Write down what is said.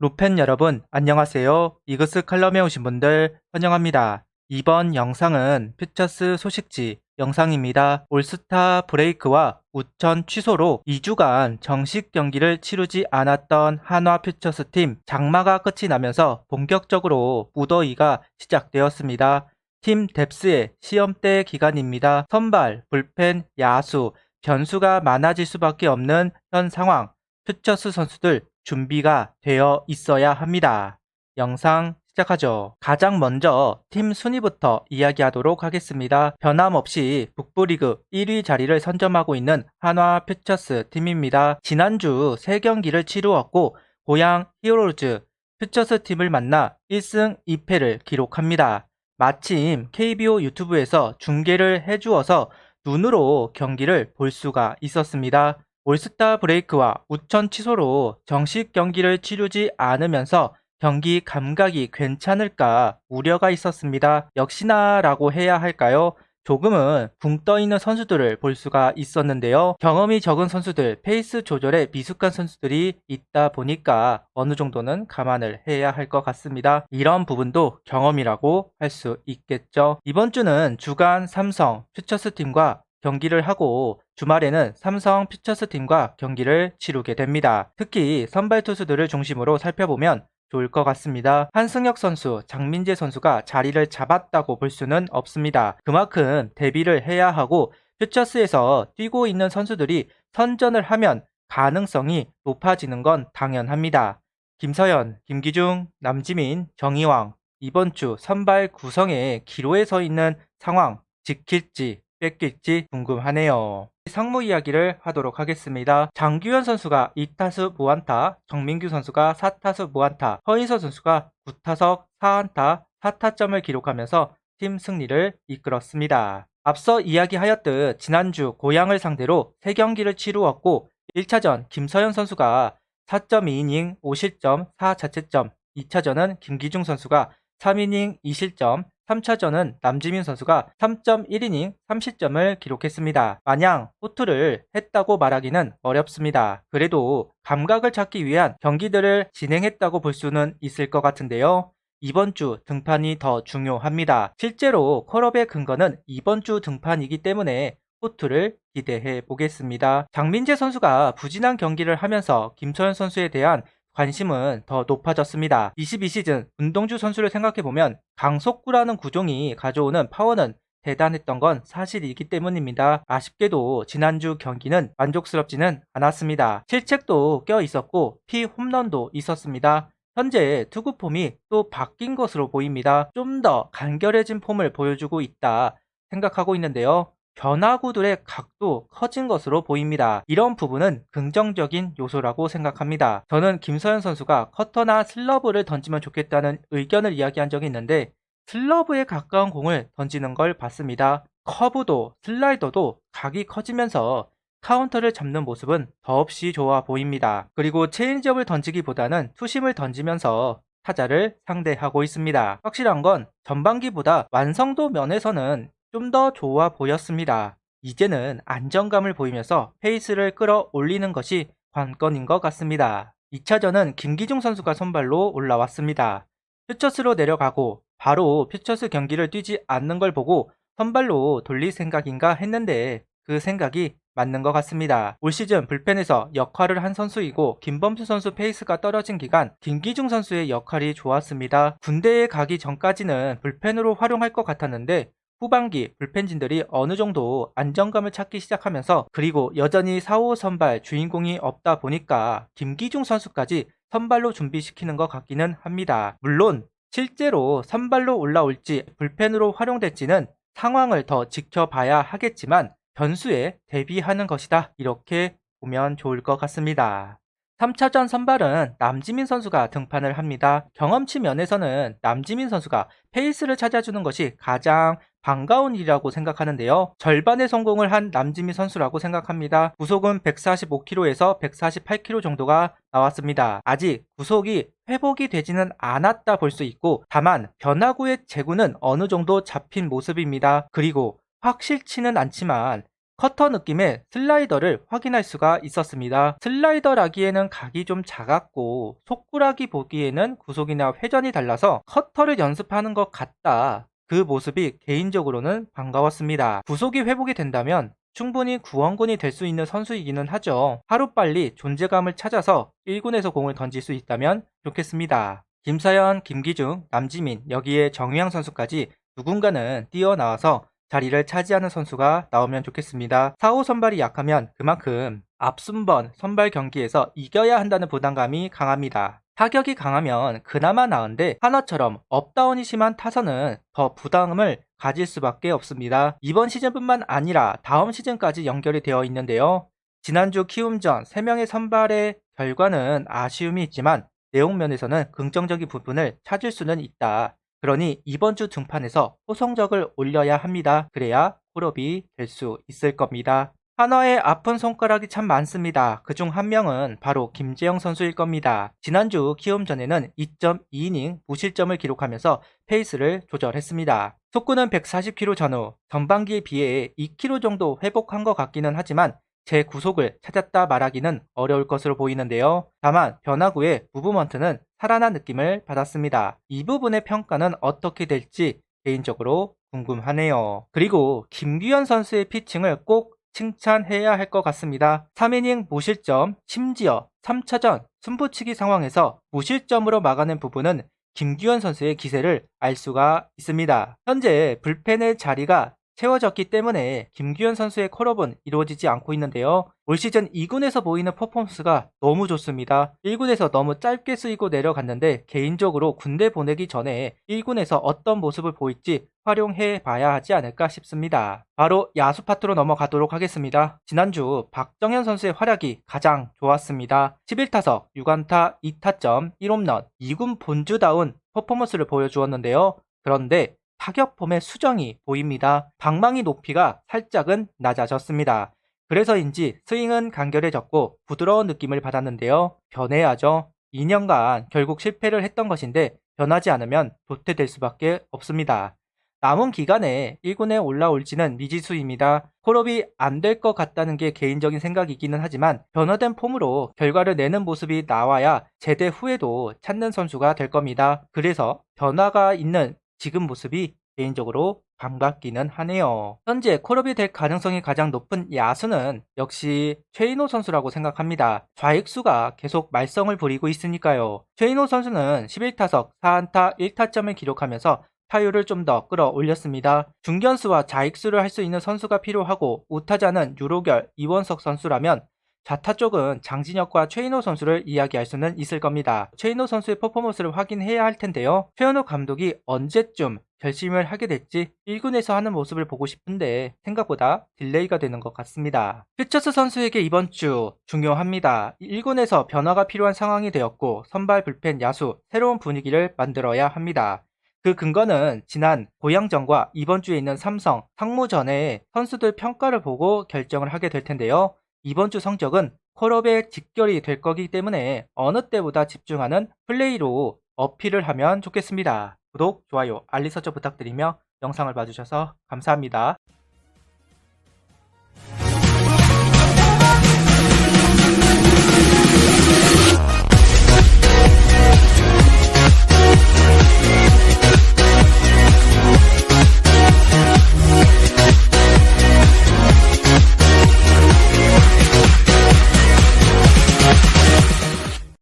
로팬 여러분, 안녕하세요. 이그스 칼럼에 오신 분들 환영합니다. 이번 영상은 퓨처스 소식지 영상입니다. 올스타 브레이크와 우천 취소로 2주간 정식 경기를 치르지 않았던 한화 퓨처스 팀 장마가 끝이 나면서 본격적으로 무더위가 시작되었습니다. 팀 뎁스의 시험대 기간입니다. 선발, 불펜, 야수, 변수가 많아질 수밖에 없는 현 상황. 퓨처스 선수들 준비가 되어 있어야 합니다. 영상 시작하죠. 가장 먼저 팀 순위부터 이야기하도록 하겠습니다. 변함없이 북부리그 1위 자리를 선점하고 있는 한화 퓨처스 팀입니다. 지난주 3경기를 치루었고 고양 히어로즈 퓨처스 팀을 만나 1승 2패를 기록합니다. 마침 KBO 유튜브에서 중계를 해주어서 눈으로 경기를 볼 수가 있었습니다. 올스타 브레이크와 우천 취소로 정식 경기를 치르지 않으면서 경기 감각이 괜찮을까 우려가 있었습니다. 역시나 라고 해야 할까요? 조금은 붕 떠있는 선수들을 볼 수가 있었는데요. 경험이 적은 선수들, 페이스 조절에 미숙한 선수들이 있다 보니까 어느 정도는 감안을 해야 할 것 같습니다. 이런 부분도 경험이라고 할 수 있겠죠. 이번 주는 주간 삼성 퓨처스 팀과 경기를 하고 주말에는 삼성 퓨처스 팀과 경기를 치르게 됩니다. 특히 선발 투수들을 중심으로 살펴보면 좋을 것 같습니다. 한승혁 선수, 장민재 선수가 자리를 잡았다고 볼 수는 없습니다. 그만큼 데뷔를 해야 하고 퓨처스에서 뛰고 있는 선수들이 선전을 하면 가능성이 높아지는 건 당연합니다. 김서현, 김기중, 남지민, 정희왕 이번 주 선발 구성에 기로에 서 있는 상황 지킬지 뺏길지 궁금하네요. 상무 이야기를 하도록 하겠습니다. 장규현 선수가 2타수 무안타, 정민규 선수가 4타수 무안타, 허인서 선수가 9타석 4안타 4타점을 기록하면서 팀 승리를 이끌었습니다. 앞서 이야기하였듯 지난주 고양을 상대로 3경기를 치루었고 1차전 김서현 선수가 4.2이닝 5실점 4자책점, 2차전은 김기중 선수가 3이닝 2실점, 3차전은 남지민 선수가 3.1이닝 3실점을 기록했습니다. 마냥 호투를 했다고 말하기는 어렵습니다. 그래도 감각을 찾기 위한 경기들을 진행했다고 볼 수는 있을 것 같은데요. 이번 주 등판이 더 중요합니다. 실제로 콜업의 근거는 이번 주 등판이기 때문에 호투를 기대해 보겠습니다. 장민재 선수가 부진한 경기를 하면서 김서현 선수에 대한 관심은 더 높아졌습니다. 22시즌 운동주 선수를 생각해보면 강속구라는 구종이 가져오는 파워는 대단했던 건 사실이기 때문입니다. 아쉽게도 지난주 경기는 만족스럽지는 않았습니다. 실책도 껴 있었고 피홈런도 있었습니다. 현재 투구 폼이 또 바뀐 것으로 보입니다. 좀 더 간결해진 폼을 보여주고 있다 생각하고 있는데요. 변화구들의 각도 커진 것으로 보입니다. 이런 부분은 긍정적인 요소라고 생각합니다. 저는 김서현 선수가 커터나 슬러브를 던지면 좋겠다는 의견을 이야기한 적이 있는데 슬러브에 가까운 공을 던지는 걸 봤습니다. 커브도 슬라이더도 각이 커지면서 카운터를 잡는 모습은 더없이 좋아 보입니다. 그리고 체인지업을 던지기보다는 투심을 던지면서 타자를 상대하고 있습니다. 확실한 건 전반기보다 완성도 면에서는 좀 더 좋아 보였습니다. 이제는 안정감을 보이면서 페이스를 끌어올리는 것이 관건인 것 같습니다. 2차전은 김기중 선수가 선발로 올라왔습니다. 퓨처스로 내려가고 바로 퓨처스 경기를 뛰지 않는 걸 보고 선발로 돌릴 생각인가 했는데 그 생각이 맞는 것 같습니다. 올 시즌 불펜에서 역할을 한 선수이고 김범수 선수 페이스가 떨어진 기간 김기중 선수의 역할이 좋았습니다. 군대에 가기 전까지는 불펜으로 활용할 것 같았는데 후반기 불펜진들이 어느 정도 안정감을 찾기 시작하면서 그리고 여전히 4호 선발 주인공이 없다 보니까 김기중 선수까지 선발로 준비시키는 것 같기는 합니다. 물론 실제로 선발로 올라올지 불펜으로 활용될지는 상황을 더 지켜봐야 하겠지만 변수에 대비하는 것이다. 이렇게 보면 좋을 것 같습니다. 3차전 선발은 남지민 선수가 등판을 합니다. 경험치 면에서는 남지민 선수가 페이스를 찾아주는 것이 가장 반가운 일이라고 생각하는데요. 절반의 성공을 한 남지민 선수라고 생각합니다. 구속은 145km에서 148km 정도가 나왔습니다. 아직 구속이 회복이 되지는 않았다 볼 수 있고 다만 변화구의 제구는 어느 정도 잡힌 모습입니다. 그리고 확실치는 않지만 커터 느낌의 슬라이더를 확인할 수가 있었습니다. 슬라이더라기에는 각이 좀 작았고 속구라기 보기에는 구속이나 회전이 달라서 커터를 연습하는 것 같다. 그 모습이 개인적으로는 반가웠습니다. 구속이 회복이 된다면 충분히 구원군이 될 수 있는 선수이기는 하죠. 하루빨리 존재감을 찾아서 1군에서 공을 던질 수 있다면 좋겠습니다. 김사현, 김기중, 남지민, 여기에 정유영 선수까지 누군가는 뛰어나와서 자리를 차지하는 선수가 나오면 좋겠습니다. 4호 선발이 약하면 그만큼 앞순번 선발 경기에서 이겨야 한다는 부담감이 강합니다. 타격이 강하면 그나마 나은데 하나처럼 업다운이 심한 타선은 더 부담을 가질 수밖에 없습니다. 이번 시즌뿐만 아니라 다음 시즌까지 연결이 되어 있는데요. 지난주 키움전 3명의 선발의 결과는 아쉬움이 있지만 내용 면에서는 긍정적인 부분을 찾을 수는 있다. 그러니 이번 주 등판에서 호성적을 올려야 합니다. 그래야 콜업이 될 수 있을 겁니다. 한화의 아픈 손가락이 참 많습니다. 그중 한 명은 바로 김재영 선수일 겁니다. 지난주 키움전에는 2.2이닝 무실점을 기록하면서 페이스를 조절했습니다. 속구는 140km 전후 전반기에 비해 2km 정도 회복한 것 같기는 하지만 제 구속을 찾았다 말하기는 어려울 것으로 보이는데요. 다만 변화구의 무브먼트는 살아난 느낌을 받았습니다. 이 부분의 평가는 어떻게 될지 개인적으로 궁금하네요. 그리고 김규현 선수의 피칭을 꼭 칭찬해야 할 것 같습니다. 3이닝 무실점, 심지어 3차전 승부치기 상황에서 무실점으로 막아낸 부분은 김규현 선수의 기세를 알 수가 있습니다. 현재 불펜의 자리가 채워졌기 때문에 김규현 선수의 콜업은 이루어지지 않고 있는데요. 올 시즌 2군에서 보이는 퍼포먼스가 너무 좋습니다. 1군에서 너무 짧게 쓰이고 내려갔는데 개인적으로 군대 보내기 전에 1군에서 어떤 모습을 보일지 활용해 봐야 하지 않을까 싶습니다. 바로 야수 파트로 넘어가도록 하겠습니다. 지난주 박정현 선수의 활약이 가장 좋았습니다. 11타석 6안타 2타점 1홈런 2군 본주다운 퍼포먼스를 보여주었는데요. 그런데 타격폼의 수정이 보입니다. 방망이 높이가 살짝은 낮아졌습니다. 그래서인지 스윙은 간결해졌고 부드러운 느낌을 받았는데요. 변해야죠. 2년간 결국 실패를 했던 것인데 변하지 않으면 도태될 수밖에 없습니다. 남은 기간에 1군에 올라올지는 미지수입니다. 콜업이 안 될 것 같다는 게 개인적인 생각이기는 하지만 변화된 폼으로 결과를 내는 모습이 나와야 제대 후에도 찾는 선수가 될 겁니다. 그래서 변화가 있는 지금 모습이 개인적으로 반갑기는 하네요. 현재 콜업이 될 가능성이 가장 높은 야수는 역시 최인호 선수라고 생각합니다. 좌익수가 계속 말썽을 부리고 있으니까요. 최인호 선수는 11타석 4안타 1타점을 기록하면서 타율을 좀 더 끌어올렸습니다. 중견수와 좌익수를 할 수 있는 선수가 필요하고 우타자는 유로결 이원석 선수라면 좌타 쪽은 장진혁과 최인호 선수를 이야기할 수는 있을 겁니다. 최인호 선수의 퍼포먼스를 확인해야 할 텐데요. 최현우 감독이 언제쯤 결심을 하게 될지 1군에서 하는 모습을 보고 싶은데 생각보다 딜레이가 되는 것 같습니다. 퓨처스 선수에게 이번 주 중요합니다. 1군에서 변화가 필요한 상황이 되었고 선발 불펜 야수 새로운 분위기를 만들어야 합니다. 그 근거는 지난 고양전과 이번 주에 있는 삼성, 상무전의 선수들 평가를 보고 결정을 하게 될 텐데요. 이번 주 성적은 콜업에 직결이 될 거기 때문에 어느 때보다 집중하는 플레이로 어필을 하면 좋겠습니다. 구독, 좋아요, 알림 설정 부탁드리며 영상을 봐주셔서 감사합니다.